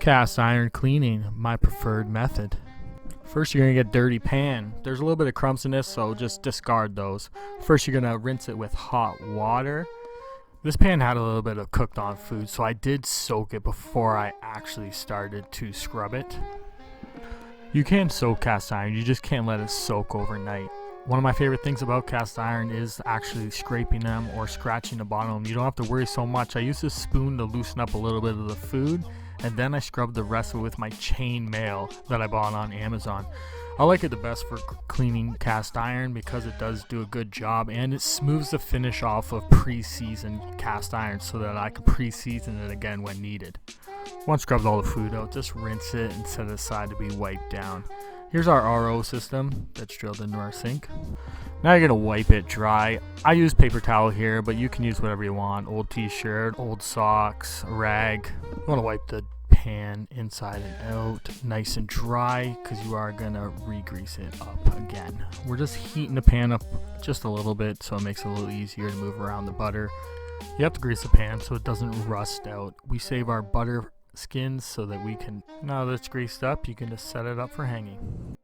Cast iron cleaning, my preferred method. First, you're going to get dirty pan. There's a little bit of crumbs in this, so just discard those. First, you're going to rinse it with hot water. This pan had a little bit of cooked on food, so I did soak it before I actually started to scrub it. You can soak cast iron, you just can't let it soak overnight. One of my favorite things about cast iron is actually scraping them or scratching the bottom. You don't have to worry so much. I use this spoon to loosen up a little bit of the food, and then I scrub the rest of it with my chain mail that I bought on Amazon. I like it the best for cleaning cast iron because it does do a good job, and it smooths the finish off of pre-seasoned cast iron so that I can pre-season it again when needed. Once scrubbed all the food out, just rinse it and set it aside to be wiped down. Here's our RO system that's drilled into our sink. Now you're going to wipe it dry. I use paper towel here, but you can use whatever you want. Old t-shirt, old socks, a rag. You want to wipe the pan inside and out nice and dry because you are going to re-grease it up again. We're just heating the pan up just a little bit so it makes it a little easier to move around the butter. You have to grease the pan so it doesn't rust out. We save our butter skins so that we can, now that it's greased up, you can just set it up for hanging.